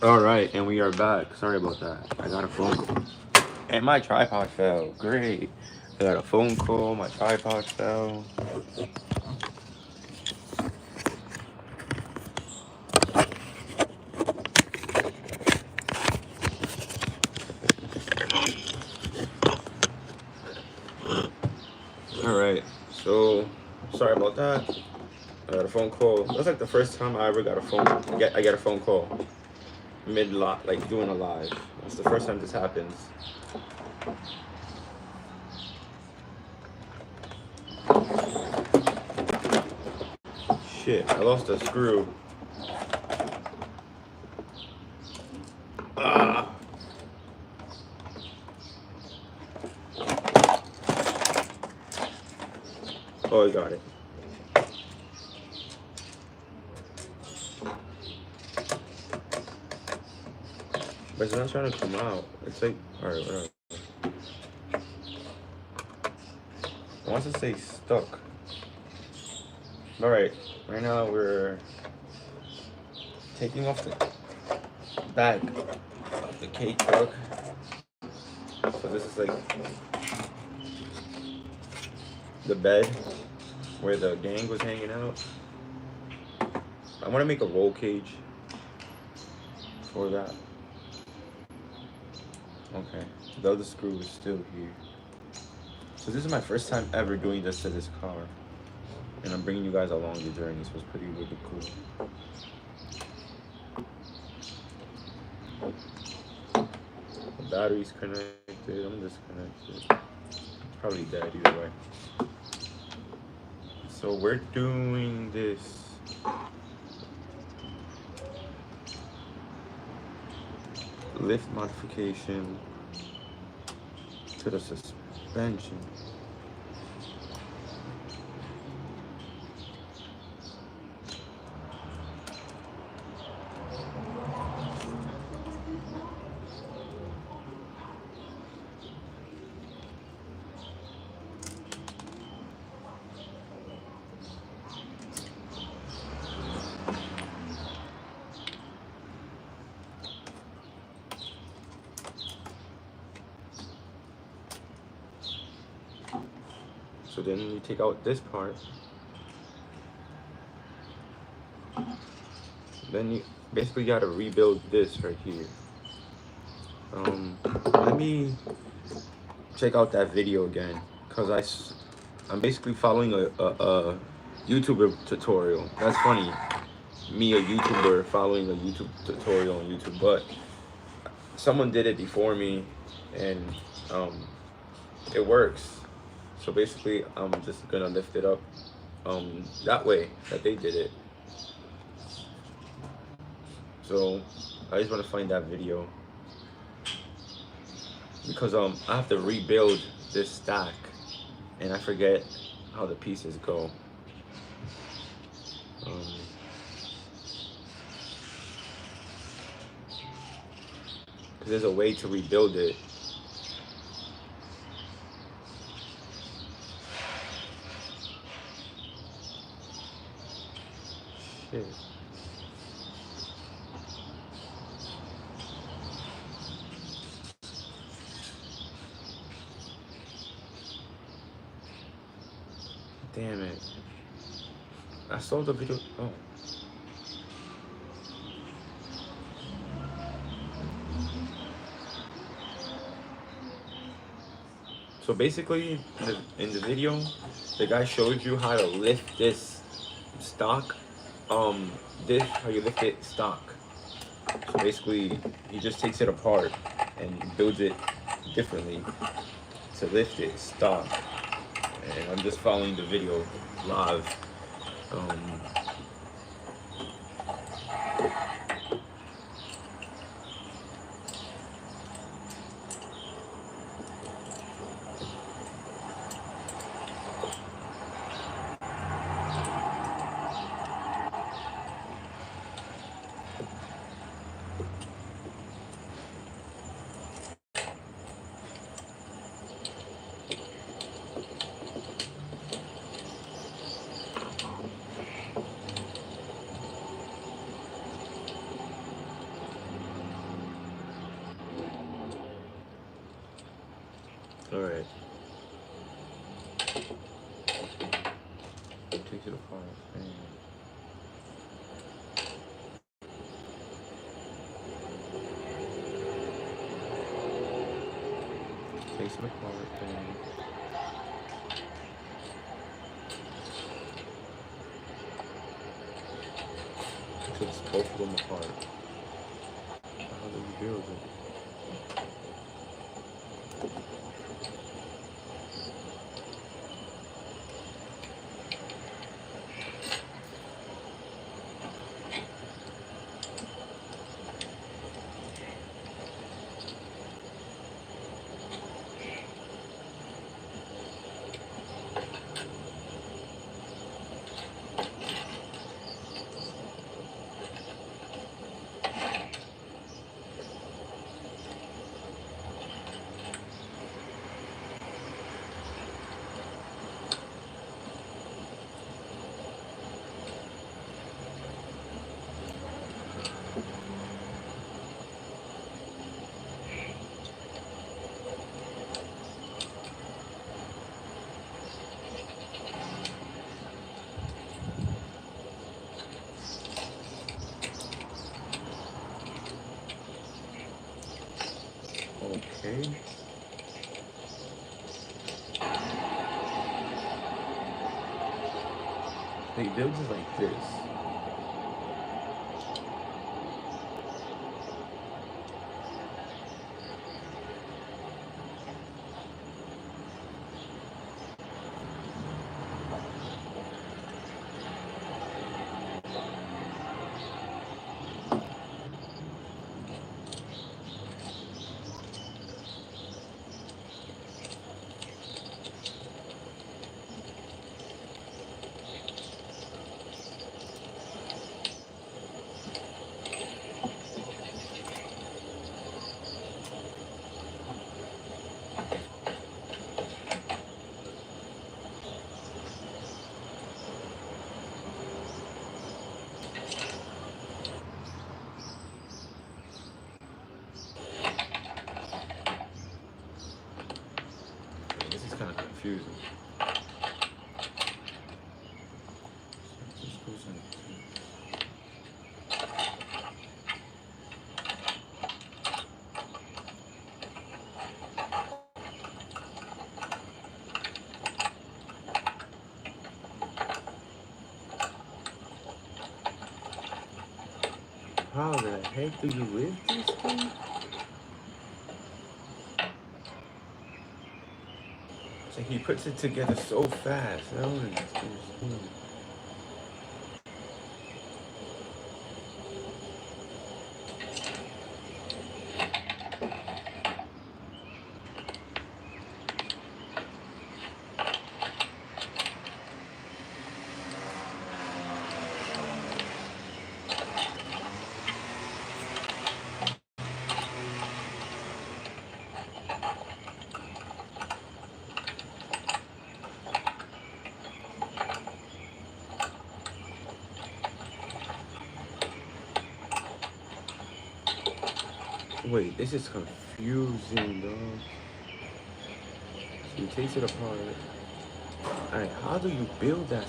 All right, and we are back. Sorry about that. I got a phone call. And my tripod fell. Great. I got a phone call. My tripod fell. All right. So sorry about that. I got a phone call. That's like the first time I ever got a phone. I get a phone call mid lot, like doing a live. That's the first time this happens. Shit, I lost a screw. Ah. Oh, I got it. But it's not trying to come out. It's like, alright, whatever. It wants to say stuck. Alright, right now we're taking off the bag of the cake truck. So this is like the bed where the gang was hanging out. I want to make a roll cage for that. Okay, the other screw is still here. So this is my first time ever doing this to this car. And I'm bringing you guys along the journey, so it's pretty really cool. The battery's connected, I'm disconnected. It's probably dead either way. So we're doing this. Lift modification to the suspension. So then you take out this part. Then you basically gotta rebuild this right here. Let me check out that video again, cause I'm basically following a YouTuber tutorial. That's funny, me a YouTuber following a YouTube tutorial on YouTube, but someone did it before me, and it works. So basically, I'm just gonna lift it up that way that they did it. So I just want to find that video because I have to rebuild this stack, and I forget how the pieces go. Because there's a way to rebuild it. Shit. Damn it. I saw the video. Oh. So basically, in the video, the guy showed you how to lift this stock. This how you lift it stock. So basically, he just takes it apart and builds it differently to lift it stock. And I'm just following the video live. All right. Takes it apart. Takes it apart. Takes both of them apart. How do you build it? Okay. They build it like this. This is kind of confusing. This goes in. How the heck do you lift this thing? So he puts it together so fast. I don't understand. Wait, this is confusing, dog. So he takes it apart. Alright, how do you build that?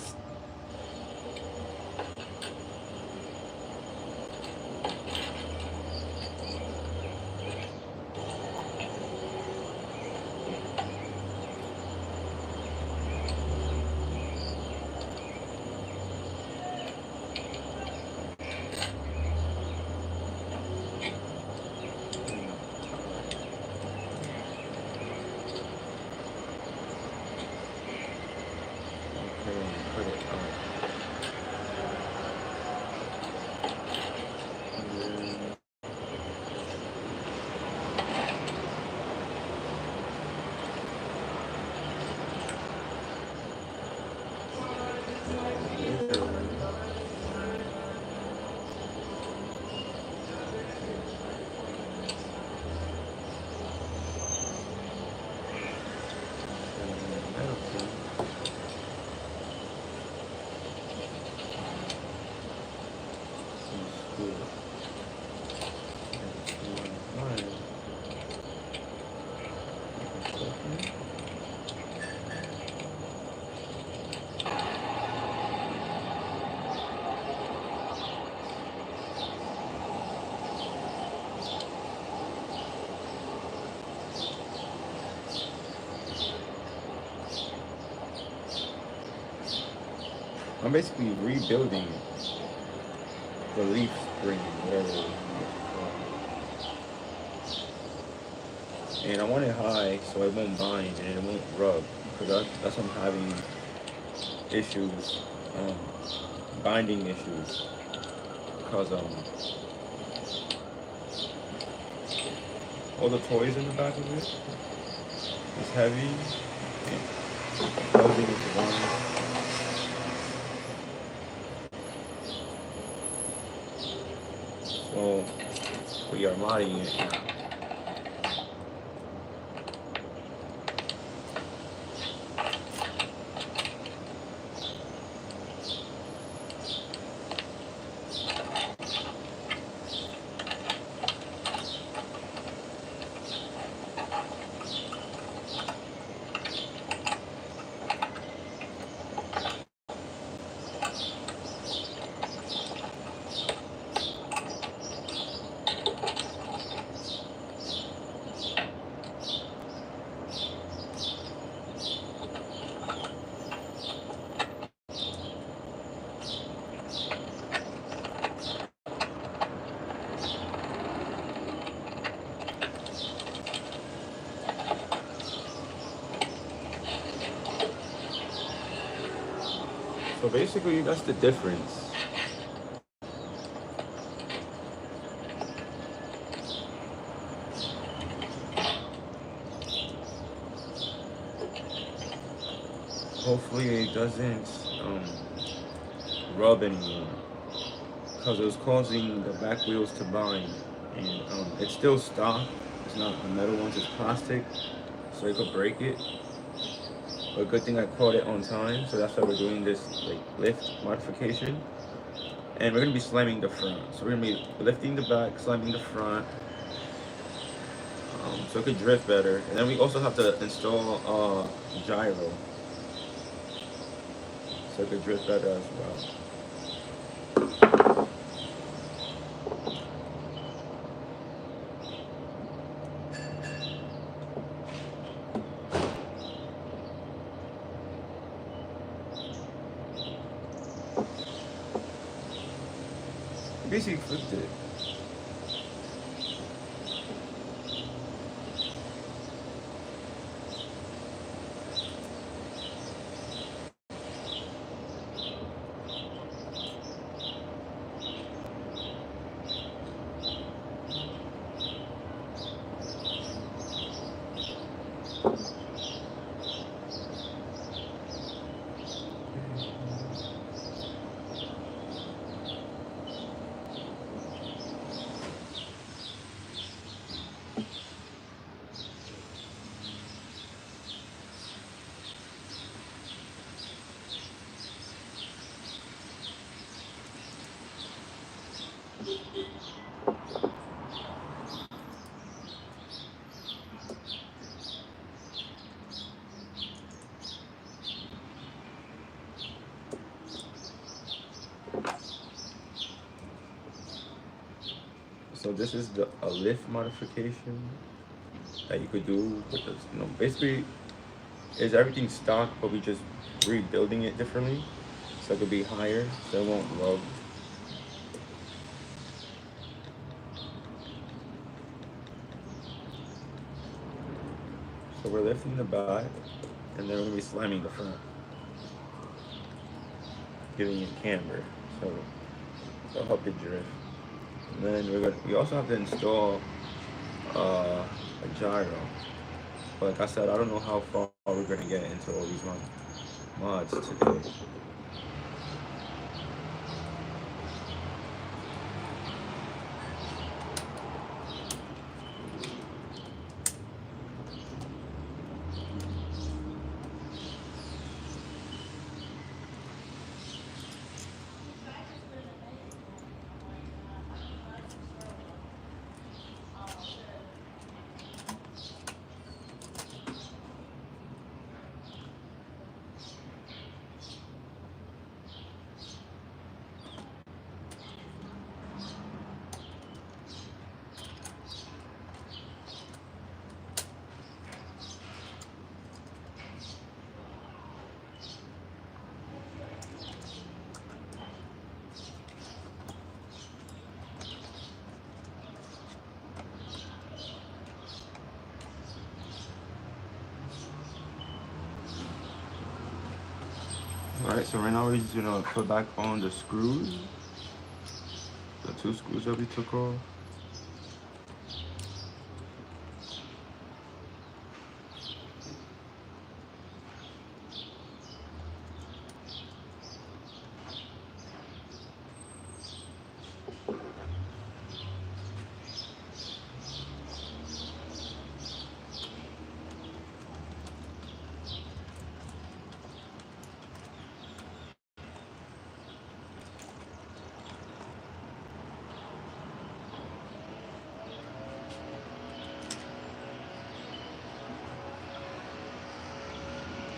Okay, put it I'm basically rebuilding the leaf spring, whatever. And I want it high so it won't bind and it won't rub, because that's I'm having issues, um, binding issues, because all the toys in the back of it is heavy and causing it to bind. So we are modding it now. So basically, that's the difference. Hopefully, it doesn't rub anymore, because it was causing the back wheels to bind. And it's still stock. It's not the metal ones. It's plastic, so it could break it. But good thing I caught it on time, so that's why we're doing this like lift modification. And we're gonna be slamming the front. So we're gonna be lifting the back, slamming the front, so it could drift better. And then we also have to install gyro, so it could drift better as well. Basically flipped it. So this is a lift modification that you could do with this. Basically, is everything stock, but we just rebuilding it differently, so it could be higher, so it won't rub. So we're lifting the back, and then we're gonna be slamming the front, giving it camber, so it'll help it drift. And then we also have to install a gyro. But like I said, I don't know how far we're gonna get into all these mods today. Alright, so right now we're just gonna put back on the screws. The 2 screws that we took off.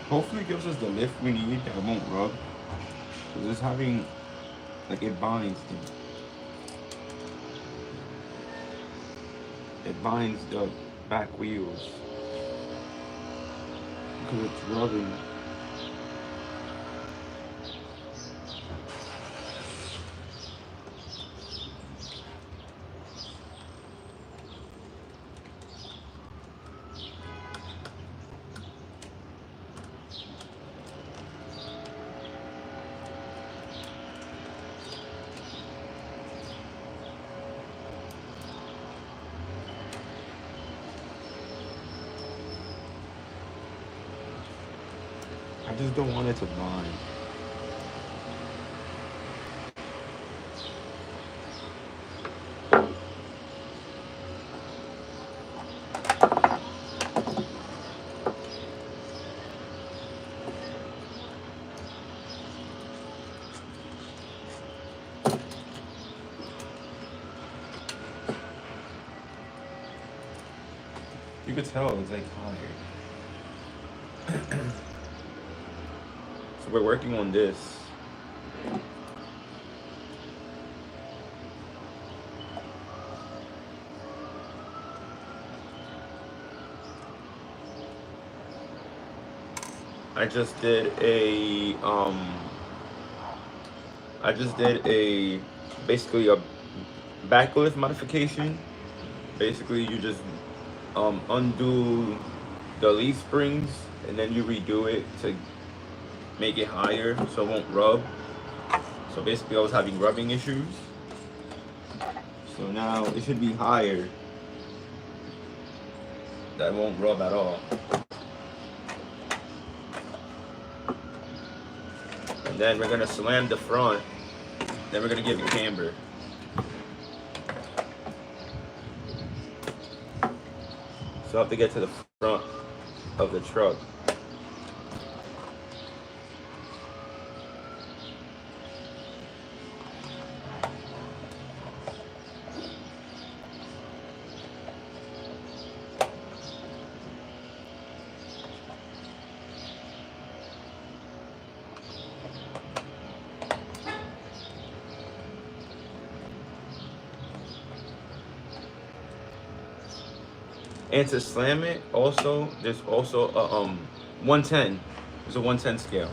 Hopefully it gives us the lift we need that won't rub. Because it's having, like, it binds the back wheels. Because it's rubbing. I just don't want it to bind. You could tell it's like higher. So we're working on this. I just did basically a backlift modification. Basically you just undo the leaf springs and then you redo it to make it higher so it won't rub. So basically I was having rubbing issues. So now it should be higher. That won't rub at all. And then we're gonna slam the front. Then we're gonna give it camber. So I have to get to the front of the truck. And to slam it, also, there's also a 110. There's a 110 scale.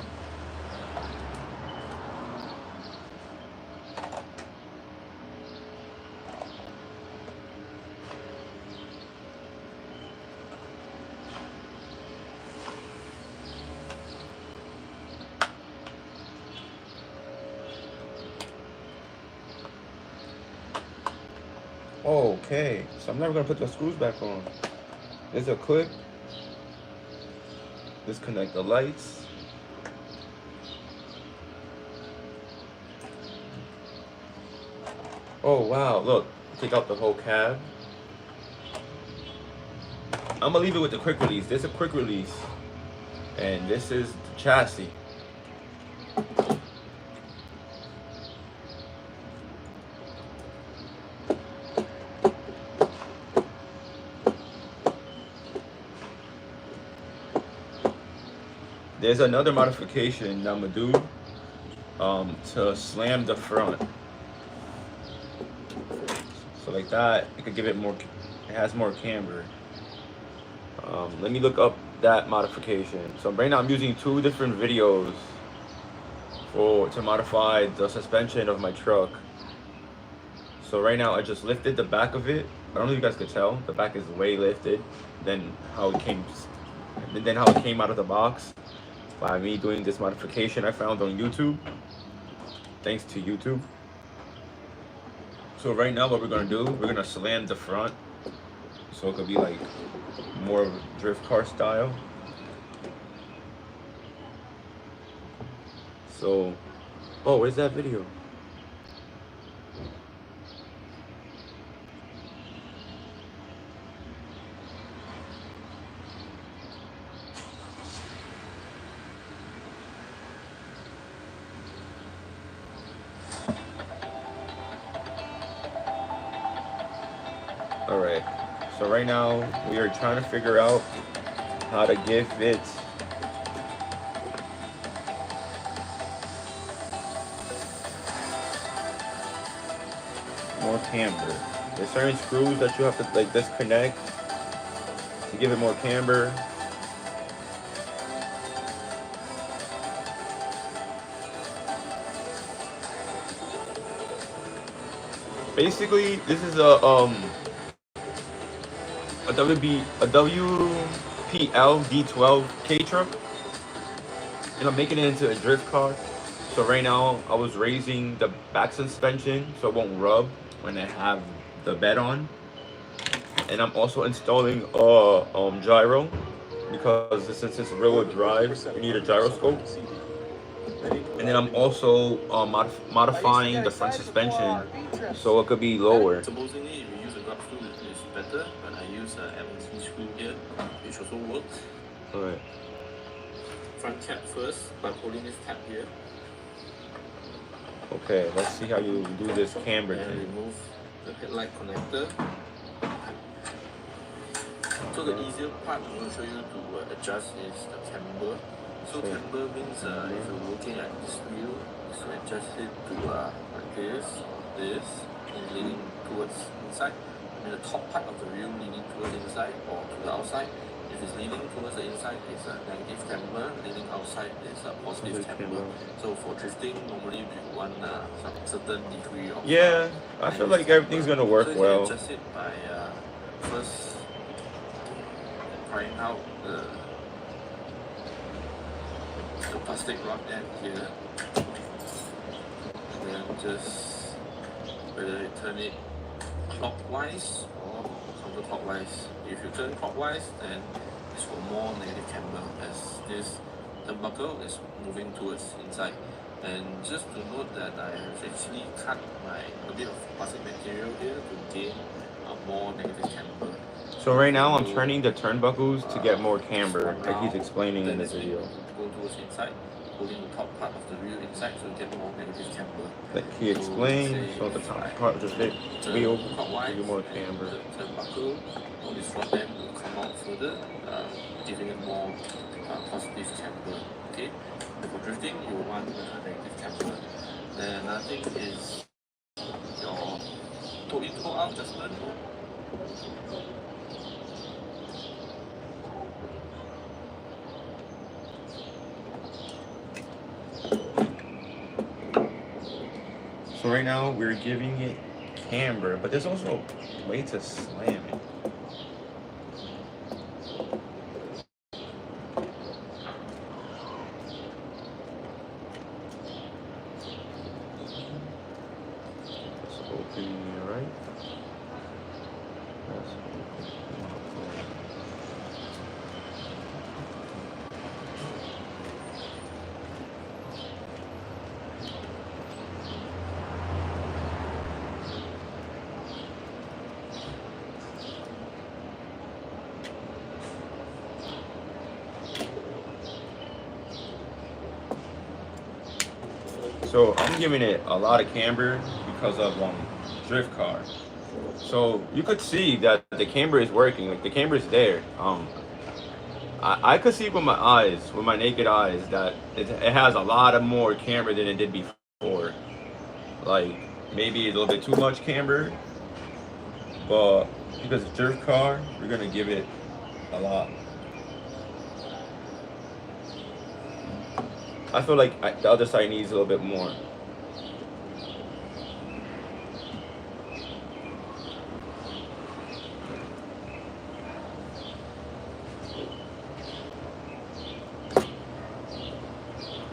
Okay, so I'm never gonna put the screws back on. There's a clip. Disconnect the lights. Oh wow, look, take out the whole cab. I'm gonna leave it with the quick release. There's a quick release. And this is the chassis. There's another modification that I'm gonna do to slam the front. So like that, it could give it more, it has more camber. Let me look up that modification. So right now I'm using 2 different videos to modify the suspension of my truck. So right now I just lifted the back of it. I don't know if you guys could tell, the back is way lifted than how it came out of the box. by me doing this modification I found on YouTube. Thanks to YouTube. So right now what we're gonna do, we're gonna slam the front so it could be like more drift car style. So, oh, where's that video? Alright, so right now we are trying to figure out how to give it more camber. There's certain screws that you have to like disconnect to give it more camber. Basically, this is a WPL D12 K truck, and I'm making it into a drift car. So right now I was raising the back suspension so it won't rub when I have the bed on, and I'm also installing a gyro because since it's rear-wheel drive, you need a gyroscope. And then I'm also modifying the front suspension so it could be lower. Supposedly, if you use a grub screw, it's better, but I use an Allen key screw here, which also works. Alright. Front cap first by pulling this tab here. Okay, let's see how you do this camber And thing. remove the headlight connector. So the easier part I'm going to show you to adjust is the camber. So camber means if you're looking at this wheel, so adjust it to like this, and leaning towards inside. And the top part of the wheel leaning towards inside or to the outside. If it's leaning towards the inside, it's a negative camber. Leaning outside is a positive camber. So for drifting, normally we want some certain degree of. Yeah, I feel like everything's gonna work so well. Adjust it by first prying out the plastic rod end here, and then just whether you turn it clockwise or counterclockwise. If you turn clockwise, then it's for more negative camber as this turnbuckle is moving towards inside. And just to note that I have actually cut a bit of plastic material here to gain a more negative camber. So right now I'm turning the turnbuckles to get more camber, like he's explaining in this video. Go towards inside, pulling the top part of the wheel inside so you get more negative camber. Like he explained, so the top part of the wheel give you more camber. The turnbuckle or this rod end will come out further, giving it more positive camber. Okay, and for drifting, you want negative camber. Then another thing is your toe in, toe out adjustment. So right now we're giving it camber, but there's also a way to slam it. Let's open it right. Let's open it. So I'm giving it a lot of camber because of drift car. So you could see that the camber is working, like the camber is there. I could see with my eyes, with my naked eyes, that it has a lot of more camber than it did before. Like maybe a little bit too much camber, but because it's drift car, we're gonna give it a lot. I feel like the other side needs a little bit more.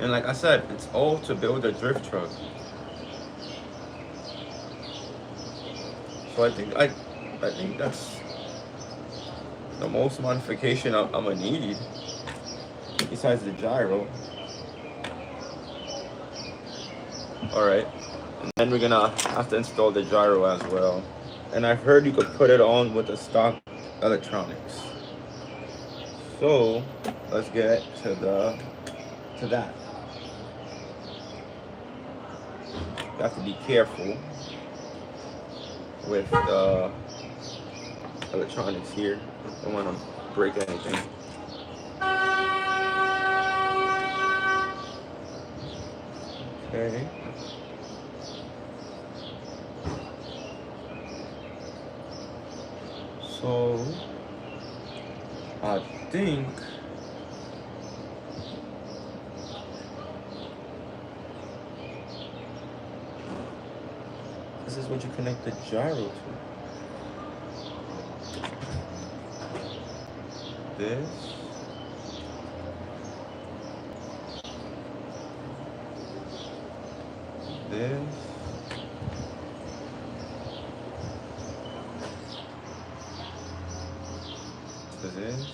And like I said, it's all to build a drift truck. So I think that's the most modification I'm gonna need, besides the gyro. All right, and then we're gonna have to install the gyro as well. And I've heard you could put it on with the stock electronics. So let's get to that. You have to be careful with the electronics here. Don't want to break anything. Okay. So I think this is what you connect the gyro to. This. This. To this.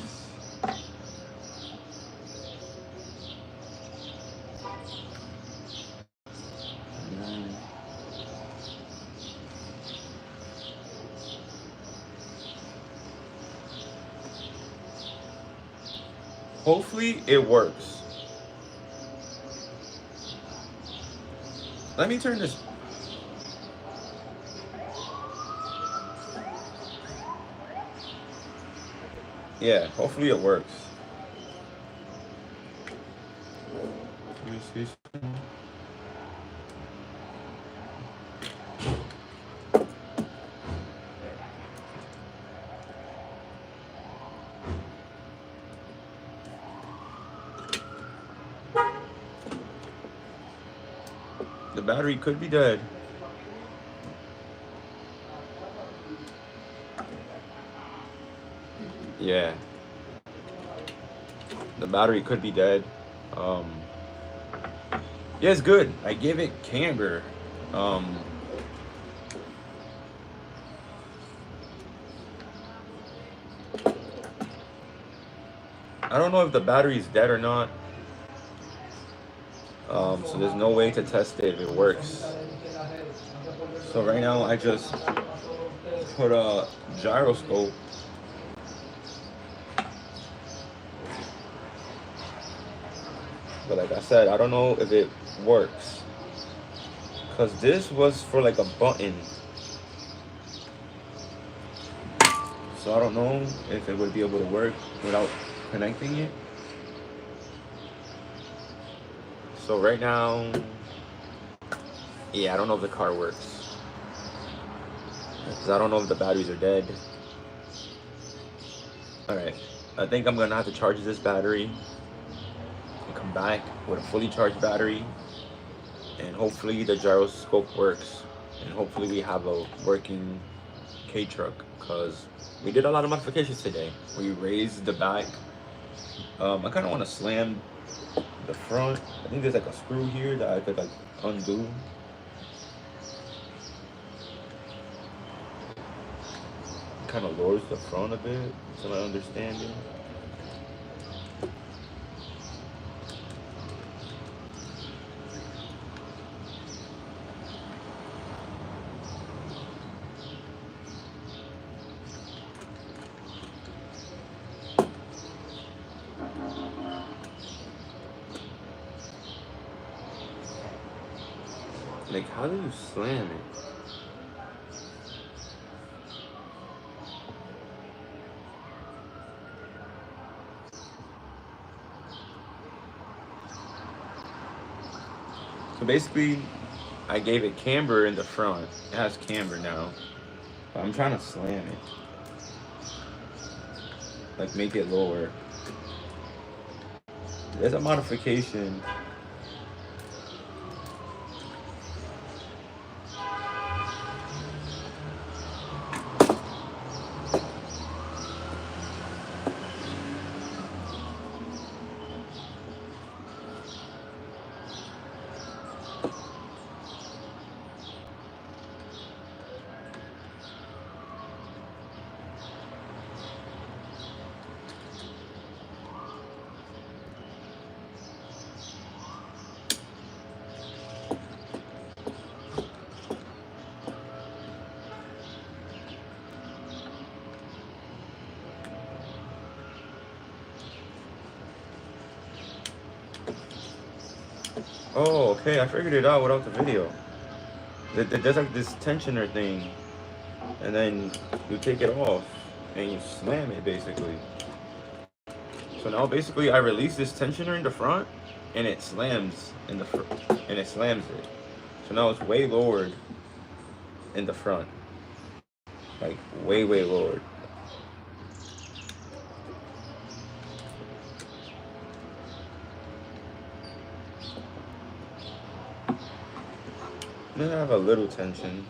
Hopefully it works. Let me turn this. Yeah, hopefully it works. Let me see. The battery could be dead. Yeah. The battery could be dead. Yeah, it's good. I gave it camber. I don't know if the battery is dead or not. So there's no way to test it if it works. So right now I just put a gyroscope but like I said, I don't know if it works because this was for like a button, so I don't know if it would be able to work without connecting it. So right now, yeah, I don't know if the car works because I don't know if the batteries are dead. All right, I think I'm gonna have to charge this battery and come back with a fully charged battery, and hopefully the gyroscope works, and hopefully we have a working K-truck because we did a lot of modifications today. We raised the back. I kind of want to slam the front. I think there's like a screw here that I could like undo. Kind of lowers the front a bit, to my understanding. Like, how do you slam it? So basically, I gave it camber in the front. It has camber now. But I'm trying to slam it. Like, make it lower. There's a modification. Oh, okay, I figured it out without the video. There's like this tensioner thing, and then you take it off and you slam it basically. So now basically I release this tensioner in the front, and it slams in the and it slams it. So now it's way lowered in the front, like way lowered. Then I have a little tension.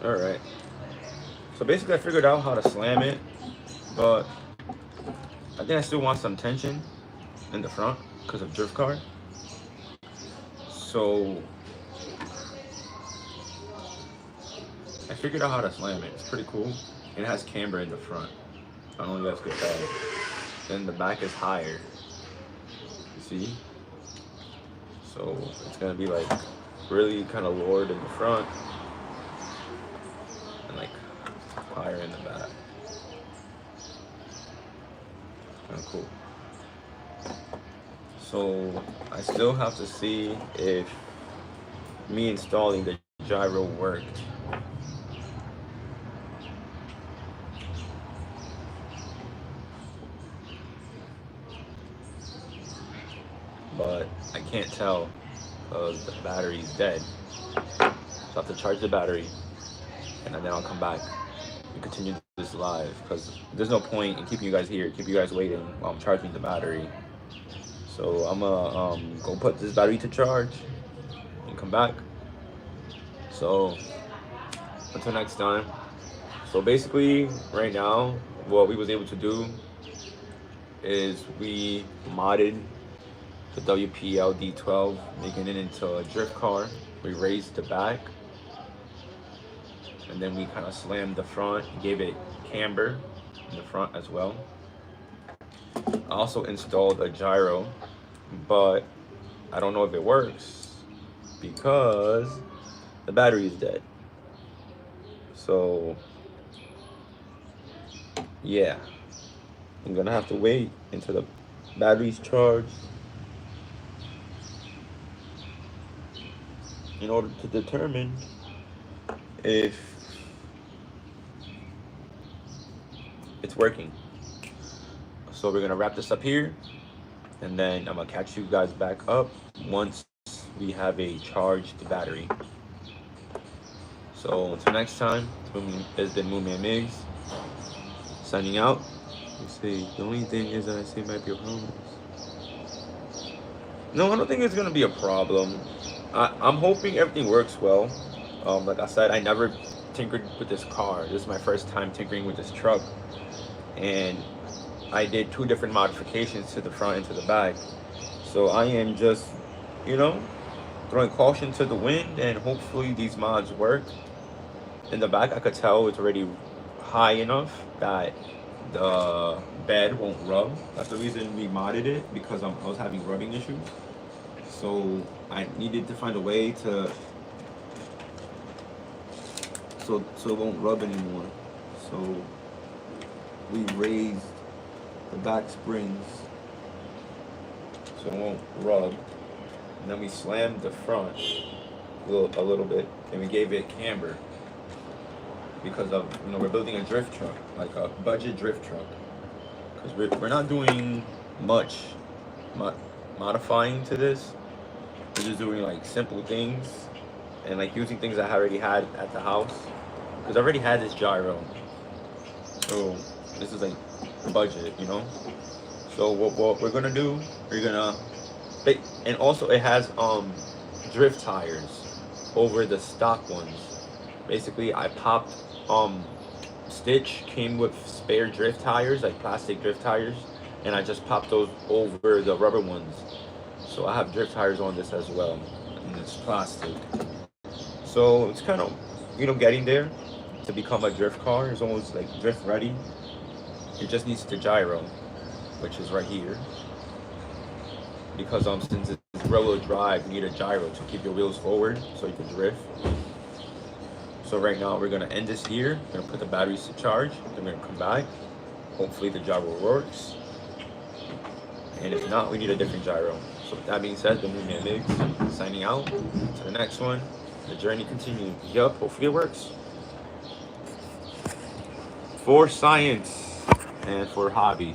Alright. So basically I figured out how to slam it, but I think I still want some tension in the front because of drift car. So I figured out how to slam it. It's pretty cool. And it has camber in the front. I don't know if you guys could tell. Then the back is higher. You see? So it's gonna be like really kind of lowered in the front and like higher in the back. Kind of cool. So I still have to see if me installing the gyro worked. But I can't tell because the battery's dead. So I have to charge the battery and then I'll come back and continue this live because there's no point in keeping you guys here, keep you guys waiting while I'm charging the battery. So I'm gonna go put this battery to charge and come back. So until next time. So basically right now what we was able to do is we modded the WPL D12, making it into a drift car. We raised the back and then we kind of slammed the front, gave it camber in the front as well. I also installed a gyro, but I don't know if it works because the battery is dead. So yeah, I'm gonna have to wait until the battery's charged in order to determine if it's working. So we're gonna wrap this up here and then I'm gonna catch you guys back up once we have a charged battery. So until next time, it's been Moonman Miggs signing out. Let's see, the only thing is that I see might be a problem. No, I don't think it's gonna be a problem. I'm hoping everything works well. Like I said, I never tinkered with this car. This is my first time tinkering with this truck. And I did 2 different modifications to the front and to the back. So I am just, you know, throwing caution to the wind and hopefully these mods work. In the back, I could tell it's already high enough that the bed won't rub. That's the reason we modded it, because I was having rubbing issues. So I needed to find a way to so it won't rub anymore. So we raised the back springs so it won't rub, and then we slammed the front a little bit, and we gave it camber because of, you know, we're building a drift truck, like a budget drift truck, because we're not doing much modifying to this. We're just doing like simple things and like using things I already had at the house, because I already had this gyro. So this is like budget, you know. So what we're gonna do, and also it has drift tires over the stock ones. Basically I popped Stitch came with spare drift tires, like plastic drift tires, and I just popped those over the rubber ones. So I have drift tires on this as well, and it's plastic. So it's kind of, getting there to become a drift car. It's almost like drift ready. It just needs the gyro, which is right here. Because since it's rear-wheel drive, you need a gyro to keep your wheels forward so you can drift. So right now we're gonna end this here. We're gonna put the batteries to charge. Then we're gonna come back. Hopefully the gyro works. And if not, we need a different gyro. So with that being said, the Moon Man Mix signing out. To the next one. The journey continues. Yup, hopefully it works. For science and for hobby.